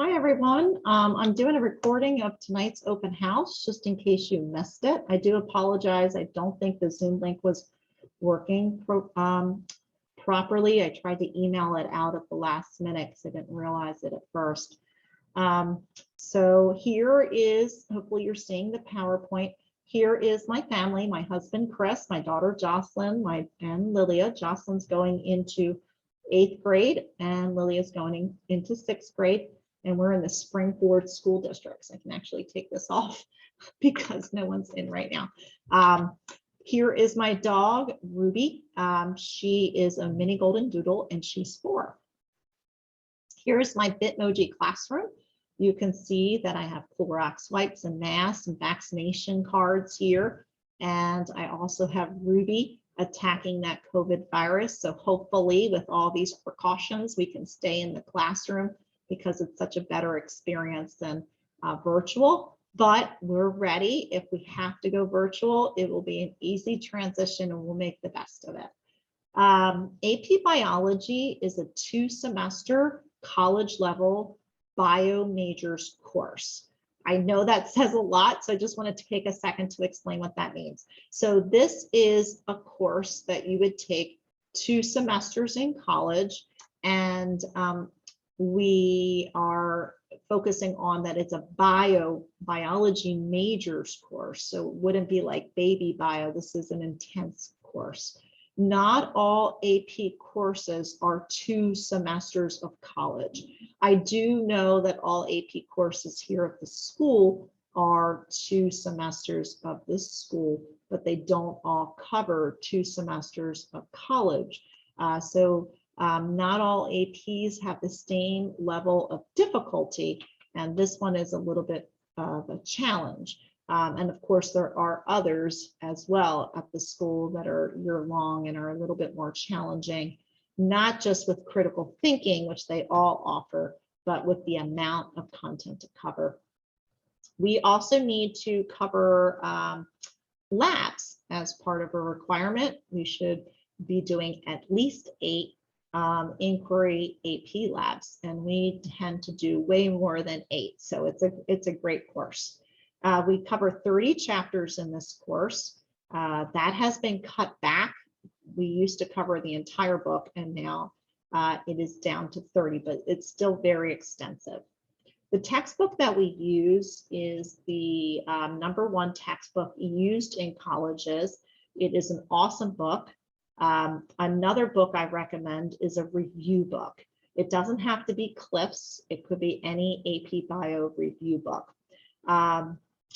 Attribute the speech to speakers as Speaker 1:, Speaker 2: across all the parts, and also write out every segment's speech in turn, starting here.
Speaker 1: Hi, everyone. I'm doing a recording of tonight's open house, just in case you missed it. I do apologize. I don't think the Zoom link was working properly. I tried to email it out at the last minute because I didn't realize it at first. So here is, hopefully you're seeing the PowerPoint. Here is my family, my husband, Chris, my daughter, Jocelyn, and Lilia. Jocelyn's going into 8th grade and Lilia's going into 6th grade. And we're in the Springboard School Districts. I can actually take this off because no one's in right now. Here is my dog, Ruby. She is a mini golden doodle and she's 4. Here's my Bitmoji classroom. You can see that I have Clorox wipes and masks and vaccination cards here. And I also have Ruby attacking that COVID virus. So hopefully with all these precautions, we can stay in the classroom because it's such a better experience than virtual. But we're ready. If we have to go virtual, it will be an easy transition and we'll make the best of it. AP Biology is a 2-semester college level bio majors course. I know that says a lot, so I just wanted to take a second to explain what that means. So this is a course that you would take 2 semesters in college, and we are focusing on that it's a biology majors course. So it wouldn't be like baby bio. This is an intense course. Not all AP courses are 2 semesters of college. I do know that all AP courses here at the school are 2 semesters of this school, but they don't all cover 2 semesters of college. Not all APs have the same level of difficulty, and this one is a little bit of a challenge. And of course, there are others as well at the school that are year-long and are a little bit more challenging, not just with critical thinking, which they all offer, but with the amount of content to cover. We also need to cover labs as part of a requirement. We should be doing at least 8 inquiry AP labs, and we tend to do way more than 8. So it's a great course. We cover 30 chapters in this course. That has been cut back. We used to cover the entire book, and now it is down to 30, but it's still very extensive. The textbook that we use is the #1 textbook used in colleges. It is an awesome book. Another book I recommend is a review book. It doesn't have to be Cliff's. It could be any AP Bio review book.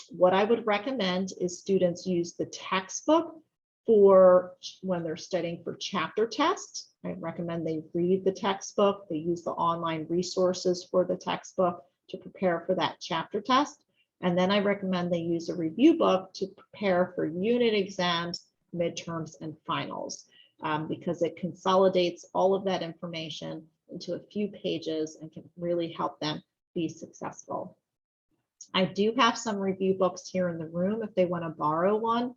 Speaker 1: What I would recommend is students use the textbook for when they're studying for chapter tests. I recommend they read the textbook. They use the online resources for the textbook to prepare for that chapter test. And then I recommend they use a review book to prepare for unit exams, midterms, and finals, because it consolidates all of that information into a few pages and can really help them be successful. I do have some review books here in the room if they want to borrow one.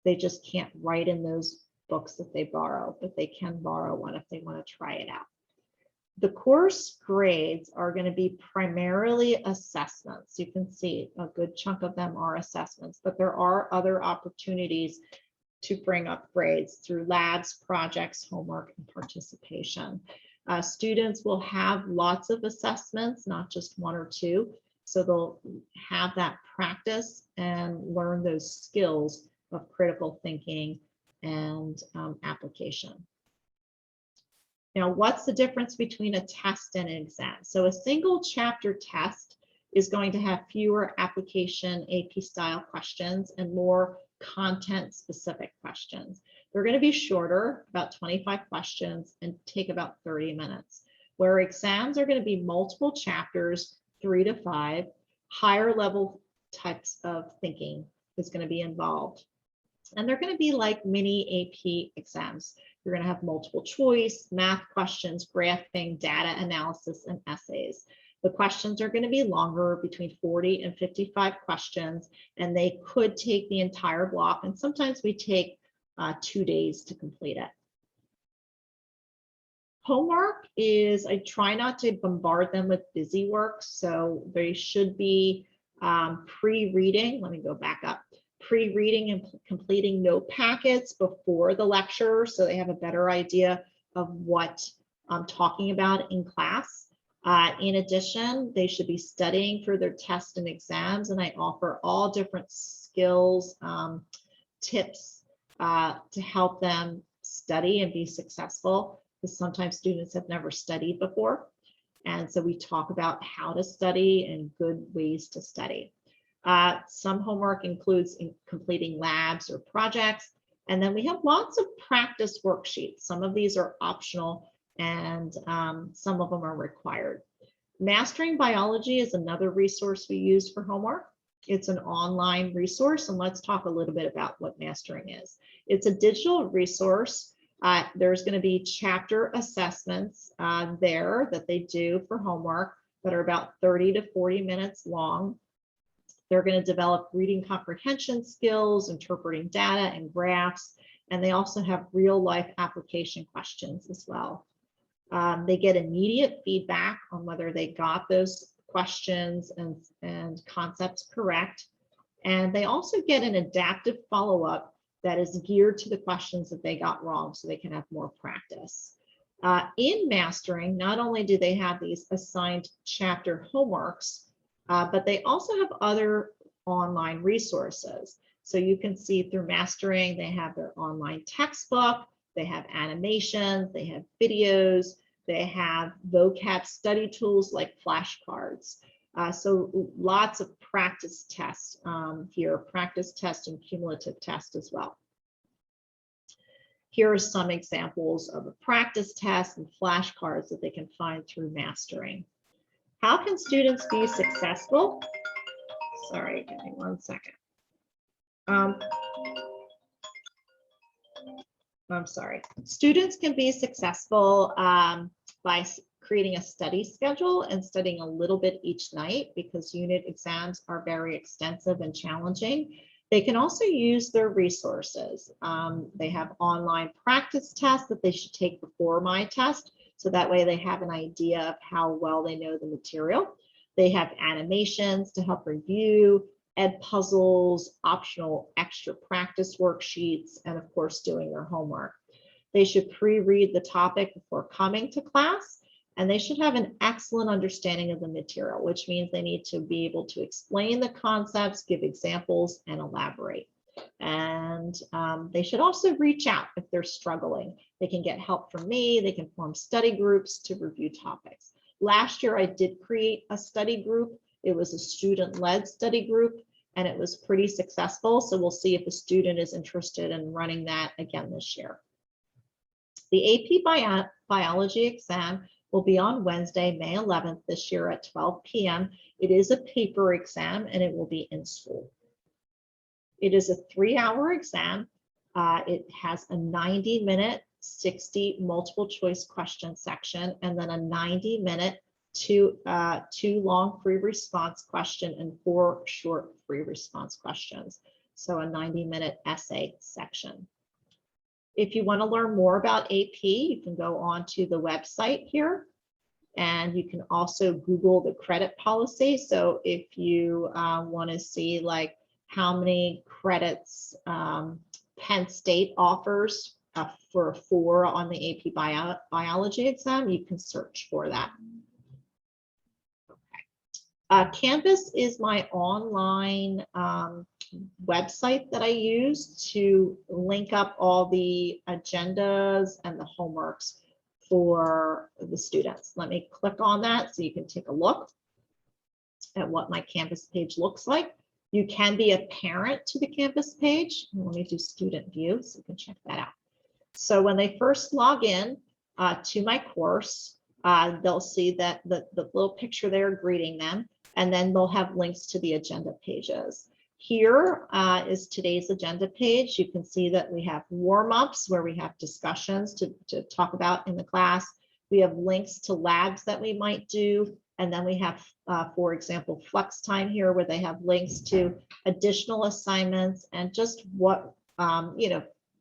Speaker 1: They just can't write in those books that they borrow, but they can borrow one if they want to try it out. The course grades are going to be primarily assessments. You can see a good chunk of them are assessments, but there are other opportunities to bring up grades through labs, projects, homework, and participation. Students will have lots of assessments, not just 1 or 2. So they'll have that practice and learn those skills of critical thinking and application. Now, what's the difference between a test and an exam? So a single chapter test is going to have fewer application AP style questions and more content specific questions. They're going to be shorter, about 25 questions, and take about 30 minutes. Where exams are going to be multiple chapters, 3 to 5, higher level types of thinking is going to be involved. And they're going to be like mini AP exams. You're going to have multiple choice, math questions, graphing, data analysis, and essays. The questions are going to be longer, between 40 and 55 questions, and they could take the entire block. And sometimes we take 2 days to complete it. Homework is, I try not to bombard them with busy work, so they should be pre-reading. Let me go back up. Pre-reading and completing note packets before the lecture, so they have a better idea of what I'm talking about in class. In addition, they should be studying for their tests and exams, and I offer all different skills, tips to help them study and be successful, because sometimes students have never studied before. And so we talk about how to study and good ways to study. Some homework includes completing labs or projects. And then we have lots of practice worksheets. Some of these are optional and some of them are required. Mastering Biology is another resource we use for homework. It's an online resource, and let's talk a little bit about what Mastering is. It's a digital resource. There's going to be chapter assessments there that they do for homework that are about 30 to 40 minutes long. They're going to develop reading comprehension skills, interpreting data and graphs, and they also have real life application questions as well. They get immediate feedback on whether they got those questions and concepts correct. And they also get an adaptive follow-up that is geared to the questions that they got wrong, so they can have more practice. In Mastering, not only do they have these assigned chapter homeworks, but they also have other online resources. So you can see through Mastering, they have their online textbook, they have animations, they have videos, they have vocab study tools like flashcards. So lots of practice tests here, practice test and cumulative test as well. Here are some examples of a practice test and flashcards that they can find through Mastering. How can students be successful? Sorry, give me 1 second. I'm sorry. Students can be successful by creating a study schedule and studying a little bit each night, because unit exams are very extensive and challenging. They can also use their resources. They have online practice tests that they should take before my test, so that way they have an idea of how well they know the material. They have animations to help review, ed puzzles, optional extra practice worksheets, and of course doing their homework. They should pre-read the topic before coming to class, and they should have an excellent understanding of the material, which means they need to be able to explain the concepts, give examples, and elaborate. And they should also reach out if they're struggling. They can get help from me. They can form study groups to review topics. Last year, I did create a study group. It was a student-led study group, and it was pretty successful. So we'll see if a student is interested in running that again this year. The AP Biology exam will be on Wednesday, May 11th this year at 12 p.m. It is a paper exam, and it will be in school. It is a 3-hour exam. It has a 90-minute, 60 multiple choice question section, and then a 90-minute, two long free response question and 4 short free response questions. So a 90-minute essay section. If you want to learn more about AP, you can go on to the website here, and you can also Google the credit policy. So if you want to see like how many credits Penn State offers for 4 on the AP Biology exam, you can search for that. Canvas is my online website that I use to link up all the agendas and the homeworks for the students. Let me click on that so you can take a look at what my Canvas page looks like. You can be a parent to the Canvas page. Let me do student view so you can check that out. So when they first log in to my course, they'll see that the little picture there greeting them, and then they'll have links to the agenda pages. Here is today's agenda page. You can see that we have warm-ups where we have discussions to talk about in the class. We have links to labs that we might do. And then we have, for example, flex time here where they have links to additional assignments and just what,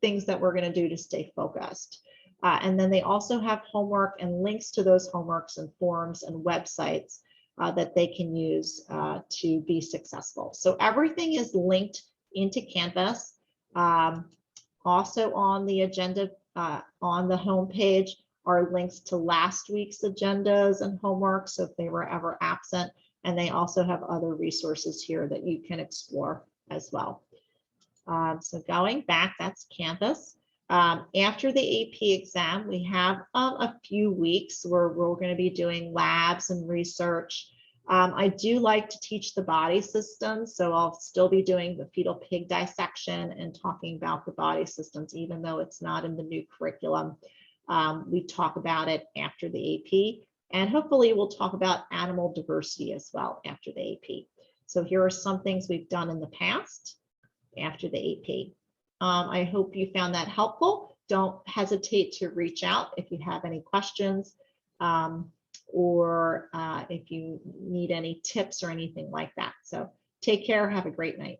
Speaker 1: things that we're going to do to stay focused. And then they also have homework and links to those homeworks and forums and websites that they can use to be successful. So everything is linked into Canvas. Also on the agenda, on the homepage, are links to last week's agendas and homework, so if they were ever absent. And they also have other resources here that you can explore as well. So going back, that's Canvas. After the AP exam, we have a few weeks where we're going to be doing labs and research. I do like to teach the body systems, so I'll still be doing the fetal pig dissection and talking about the body systems, even though it's not in the new curriculum. We talk about it after the AP, and hopefully we'll talk about animal diversity as well after the AP. So here are some things we've done in the past after the AP. I hope you found that helpful. Don't hesitate to reach out if you have any questions or if you need any tips or anything like that. So take care. Have a great night.